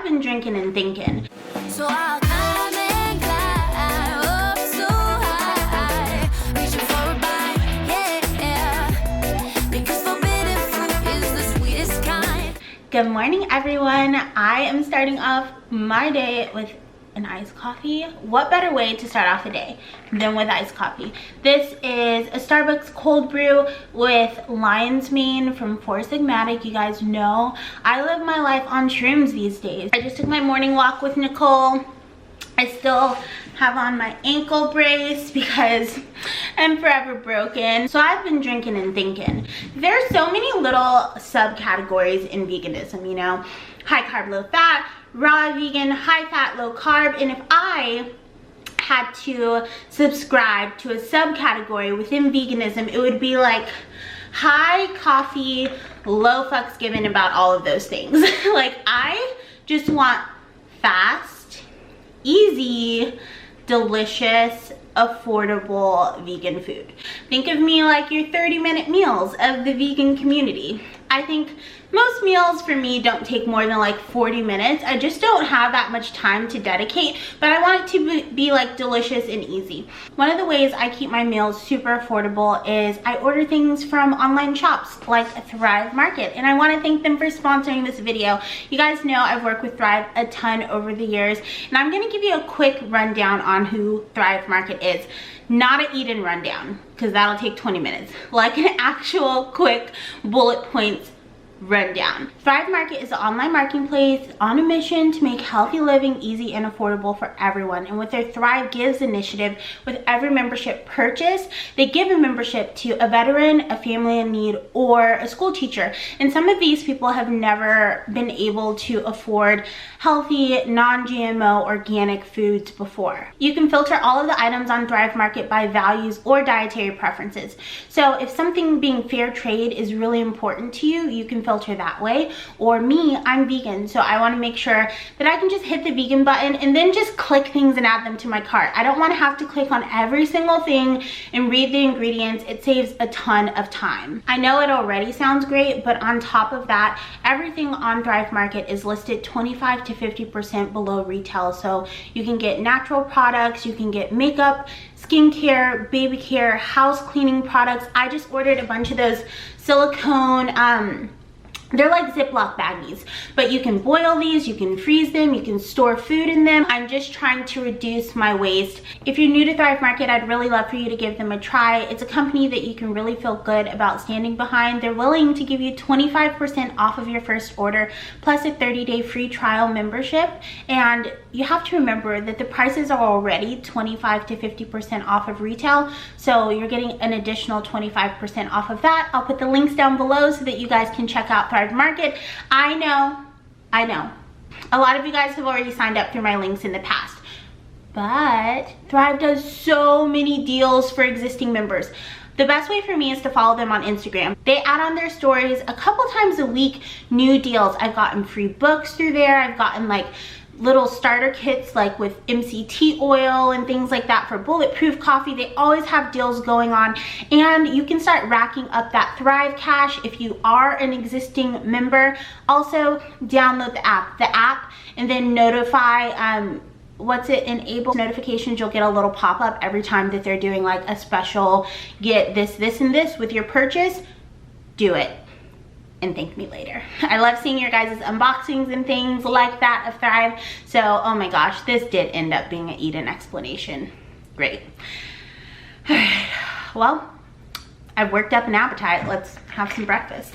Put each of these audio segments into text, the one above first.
I've been drinking and thinking. So I'll come and climb up so high, reaching for a bite, yeah, because forbidden fruit is the sweetest kind. Good morning, everyone. I am starting off my day with an iced coffee. What better way to start off a day than with iced coffee? This is a Starbucks cold brew with lion's mane from Four Sigmatic. You guys know I live my life on shrooms these days. I just took my morning walk with Nicole. I still have on my ankle brace because I'm forever broken. So I've been drinking and thinking. There's so many little subcategories in veganism, you know, high carb, low fat, raw vegan, high fat, low carb. And if I had to subscribe to a subcategory within veganism, it would be like high coffee, low fucks given about all of those things. Like, I just want fast, easy, delicious, affordable vegan food. Think of me like your 30-minute meals of the vegan community. I think most meals for me don't take more than like 40 minutes. I just don't have that much time to dedicate, but I want it to be like delicious and easy. One of the ways I keep my meals super affordable is I order things from online shops like Thrive Market, and I want to thank them for sponsoring this video. You guys know I've worked with Thrive a ton over the years, and I'm going to give you a quick rundown on who Thrive Market is. Not an eat-in rundown, because that'll take 20 minutes. Like an actual quick bullet points rundown. Thrive Market is an online marketplace on a mission to make healthy living easy and affordable for everyone. And with their Thrive Gives initiative, with every membership purchase, they give a membership to a veteran, a family in need, or a school teacher. And some of these people have never been able to afford healthy, non-GMO, organic foods before. You can filter all of the items on Thrive Market by values or dietary preferences. So if something being fair trade is really important to you, you can filter that way. Or me, I'm vegan, so I want to make sure that I can just hit the vegan button and then just click things and add them to my cart. I don't want to have to click on every single thing and read the ingredients. It saves a ton of time. I know it already sounds great, but on top of that, everything on Thrive Market is listed 25 to 50% below retail. So you can get natural products, you can get makeup, skincare, baby care, house cleaning products. I just ordered a bunch of those silicone, they're like Ziploc baggies, but you can boil these, you can freeze them, you can store food in them. I'm just trying to reduce my waste. If you're new to Thrive Market, I'd really love for you to give them a try. It's a company that you can really feel good about standing behind. They're willing to give you 25% off of your first order, plus a 30-day free trial membership. And you have to remember that the prices are already 25 to 50% off of retail, so you're getting an additional 25% off of that. I'll put the links down below so that you guys can check out Thrive Market. I know, a lot of you guys have already signed up through my links in the past, but Thrive does so many deals for existing members. The best way for me is to follow them on Instagram. They add on their stories a couple times a week, new deals. I've gotten free books through there. I've gotten like little starter kits like with MCT oil and things like that for bulletproof coffee. They always have deals going on, and you can start racking up that Thrive Cash if you are an existing member. Also, download the app, and then notify enable notifications. You'll get a little pop-up every time that they're doing like a special, get this and this with your purchase. Do it and thank me later. I love seeing your guys' unboxings and things like that of Thrive. So, oh my gosh, this did end up being an eat-in explanation. Great. All right, well, I've worked up an appetite. Let's have some breakfast.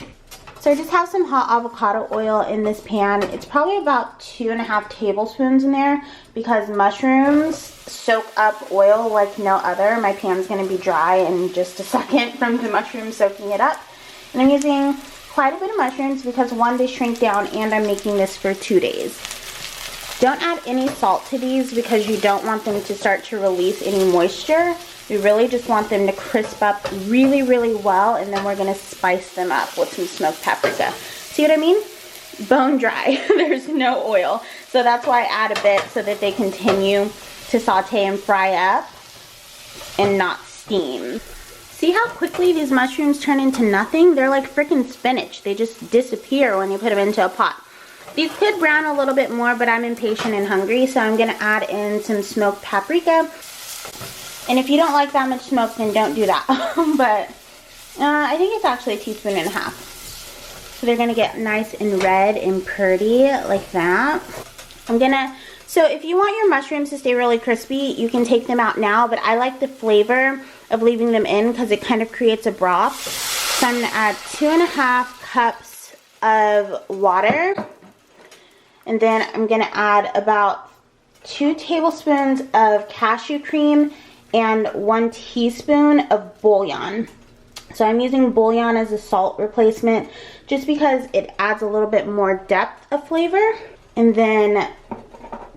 So I just have some hot avocado oil in this pan. It's probably about 2.5 tablespoons in there because mushrooms soak up oil like no other. My pan's gonna be dry in just a second from the mushrooms soaking it up. And I'm using quite a bit of mushrooms because one, they shrink down, and I'm making this for 2 days. Don't add any salt to these because you don't want them to start to release any moisture. We really just want them to crisp up really, really well, and then we're gonna spice them up with some smoked paprika. See what I mean? Bone dry. There's no oil. So that's why I add a bit so that they continue to saute and fry up and not steam. See how quickly these mushrooms turn into nothing? They're like freaking spinach. They just disappear when you put them into a pot. These could brown a little bit more, but I'm impatient and hungry, so I'm gonna add in some smoked paprika. And if you don't like that much smoke, then don't do that. But I think it's actually a teaspoon and a half. So they're gonna get nice and red and pretty like that. So if you want your mushrooms to stay really crispy, you can take them out now, but I like the flavor of leaving them in because it kind of creates a broth. So I'm gonna add 2.5 cups of water. And then I'm gonna add about 2 tablespoons of cashew cream and 1 teaspoon of bouillon. So I'm using bouillon as a salt replacement just because it adds a little bit more depth of flavor. And then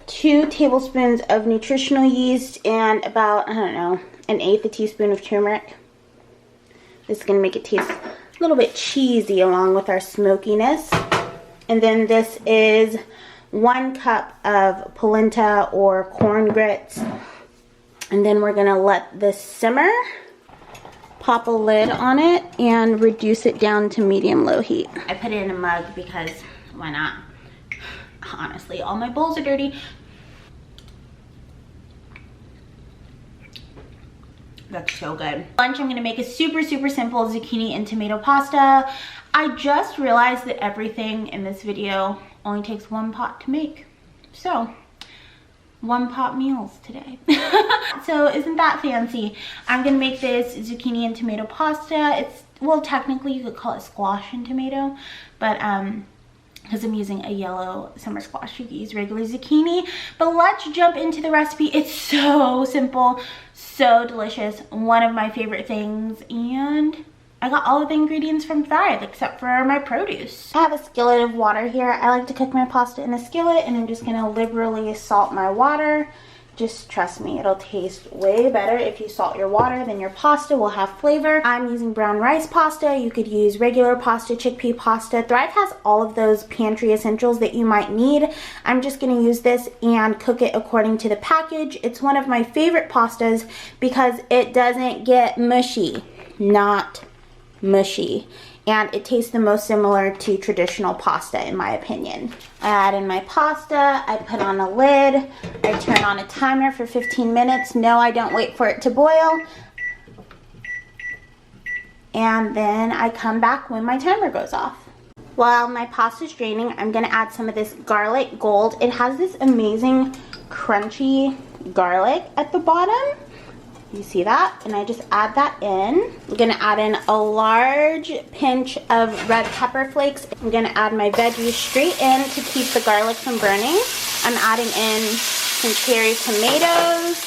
2 tablespoons of nutritional yeast and about, I don't know, 1/8 a teaspoon of turmeric. This is gonna make it taste a little bit cheesy along with our smokiness. And then this is 1 cup of polenta or corn grits. And then we're gonna let this simmer. Pop a lid on it and reduce it down to medium-low heat. I put it in a mug because why not? Honestly, all my bowls are dirty. That's so good. Lunch, I'm gonna make a super simple zucchini and tomato pasta. I just realized that everything in this video only takes 1 pot to make. So, 1 pot meals today. So isn't that fancy? I'm gonna make this zucchini and tomato pasta. It's, well, technically you could call it squash and tomato, but because I'm using a yellow summer squash, you can use regular zucchini. But let's jump into the recipe. It's so simple, so delicious, one of my favorite things, and I got all of the ingredients from Thrive except for my produce. I have a skillet of water here. I like to cook my pasta in a skillet, and I'm just gonna liberally salt my water. Just trust me, it'll taste way better if you salt your water, then your pasta will have flavor. I'm using brown rice pasta. You could use regular pasta, chickpea pasta. Thrive has all of those pantry essentials that you might need. I'm just gonna use this and cook it according to the package. It's one of my favorite pastas because it doesn't get mushy, not mushy, and it tastes the most similar to traditional pasta in my opinion. I add in my pasta, I put on a lid, I turn on a timer for 15 minutes. No, I don't wait for it to boil. And then I come back when my timer goes off. While my pasta's draining, I'm gonna add some of this garlic gold. It has this amazing crunchy garlic at the bottom. You see that? And I just add that in. I'm gonna add in a large pinch of red pepper flakes. I'm gonna add my veggies straight in to keep the garlic from burning. I'm adding in some cherry tomatoes.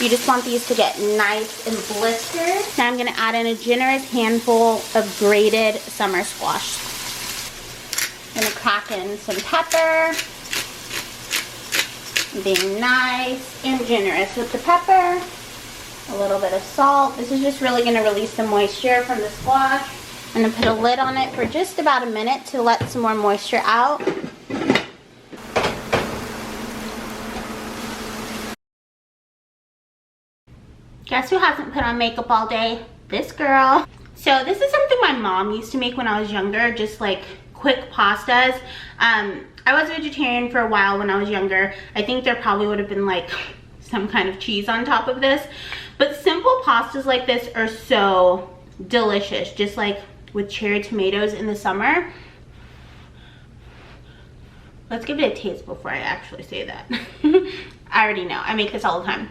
You just want these to get nice and blistered. Now I'm gonna add in a generous handful of grated summer squash. I'm gonna crack in some pepper. Being nice and generous with the pepper. A little bit of salt. This is just really going to release the moisture from the squash. I'm going to put a lid on it for just about a minute to let some more moisture out. Guess who hasn't put on makeup all day? This girl. So this is something my mom used to make when I was younger, just like quick pastas. I was vegetarian for a while when I was younger. I think there probably would have been like some kind of cheese on top of this. But simple pastas like this are so delicious, just like with cherry tomatoes in the summer. Let's give it a taste before I actually say that. I already know, I make this all the time.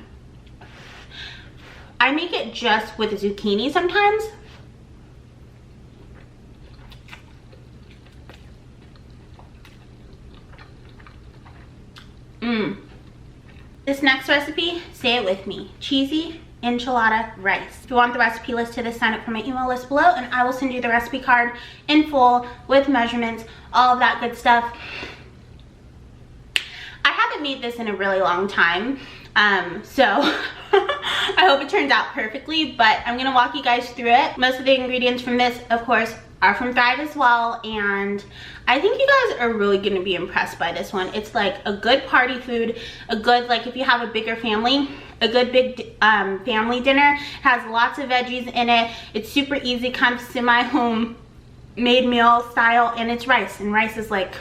I make it just with zucchini sometimes. This next recipe, say it with me, cheesy enchilada rice. If you want the recipe list to this, sign up for my email list below and I will send you the recipe card in full with measurements, all of that good stuff. I haven't made this in a really long time, so I hope it turns out perfectly, but I'm gonna walk you guys through it. Most of the ingredients from this, of course, are from Thrive as well, and I think you guys are really gonna be impressed by this one. It's like a good party food, a good, like if you have a bigger family, a good big family dinner. It has lots of veggies in it. It's super easy, kind of semi-home made meal style, and it's rice, and rice is like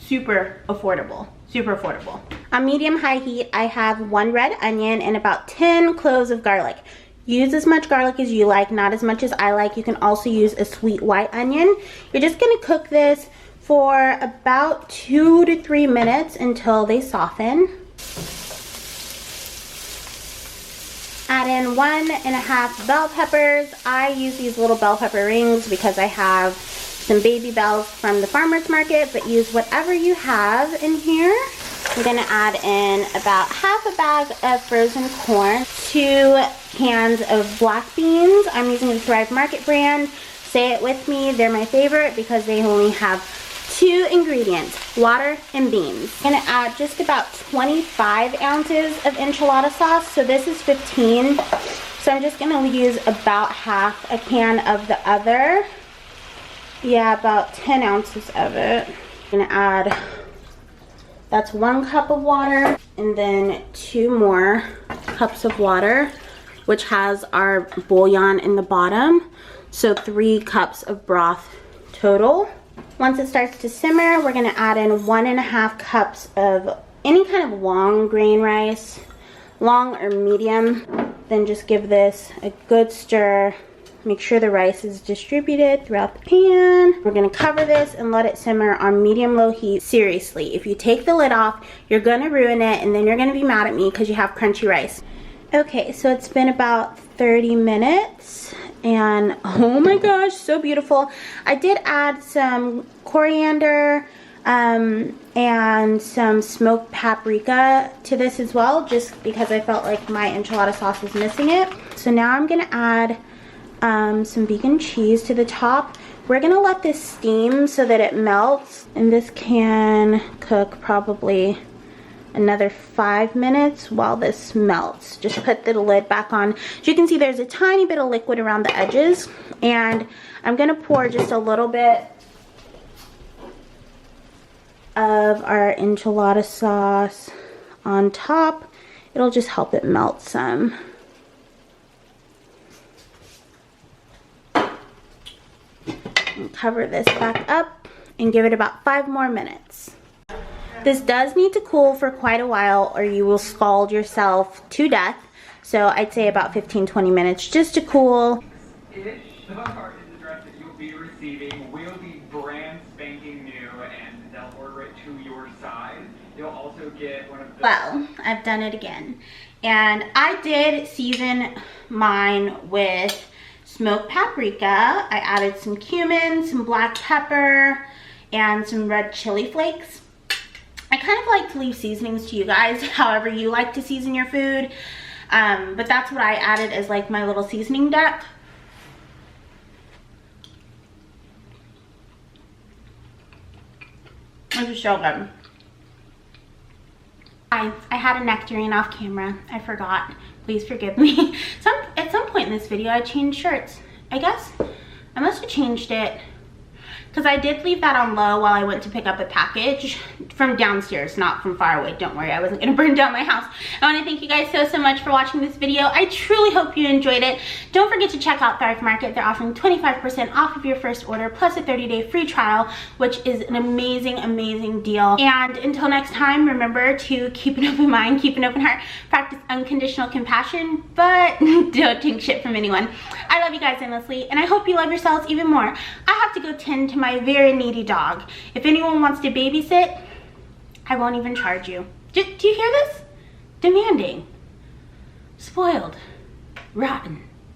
super affordable. Super affordable. On medium-high heat, I have 1 red onion and about 10 cloves of garlic. Use as much garlic as you like, not as much as I like. You can also use a sweet white onion. You're just gonna cook this for about 2 to 3 minutes until they soften. Add in 1.5 bell peppers. I use these little bell pepper rings because I have some baby bells from the farmer's market, but use whatever you have in here. I'm gonna add in about half a bag of frozen corn, 2 cans of black beans. I'm using the Thrive Market brand. Say it with me, they're my favorite because they only have 2 ingredients, water and beans. I'm gonna add just about 25 ounces of enchilada sauce. So this is 15. So I'm just gonna use about half a can of the other. Yeah, about 10 ounces of it. I'm gonna add, that's 1 cup of water, and then 2 more cups of water, which has our bouillon in the bottom. So 3 cups of broth total. Once it starts to simmer, we're gonna add in 1.5 cups of any kind of long grain rice, long or medium. Then just give this a good stir. Make sure the rice is distributed throughout the pan. We're gonna cover this and let it simmer on medium-low heat. Seriously, if you take the lid off, you're gonna ruin it and then you're gonna be mad at me because you have crunchy rice. Okay, so it's been about 30 minutes and oh my gosh, so beautiful. I did add some coriander and some smoked paprika to this as well, just because I felt like my enchilada sauce was missing it. So now I'm gonna add some vegan cheese to the top. We're gonna let this steam so that it melts, and this can cook probably another 5 minutes while this melts. Just put the lid back on. As you can see, there's a tiny bit of liquid around the edges, and I'm gonna pour just a little bit of our enchilada sauce on top. It'll just help it melt some. And cover this back up and give it about 5 more minutes. This does need to cool for quite a while or you will scald yourself to death. So I'd say about 15-20 minutes just to cool. The dress that you'll be receiving will be brand spanking new and they'll order it to your size. You'll also get one of the... Well, I've done it again. And I did season mine with smoked paprika. I added some cumin, some black pepper, and some red chili flakes. I kind of like to leave seasonings to you guys, however you like to season your food. But that's what I added as like my little seasoning deck. This is so good. I had a nectarine off camera. I forgot. Please forgive me. At some point in this video, I changed shirts. I guess I must have changed it because I did leave that on low while I went to pick up a package from downstairs, not from far away. Don't worry, I wasn't gonna burn down my house. I wanna thank you guys so much for watching this video. I truly hope you enjoyed it. Don't forget to check out Thrive Market. They're offering 25% off of your first order plus a 30-day free trial, which is an amazing, amazing deal. And until next time, remember to keep an open mind, keep an open heart, practice unconditional compassion, but don't take shit from anyone. I love you guys endlessly, and I hope you love yourselves even more. I have to go tend to my very needy dog. If anyone wants to babysit, I won't even charge you. Do you hear this? Demanding. Spoiled. Rotten.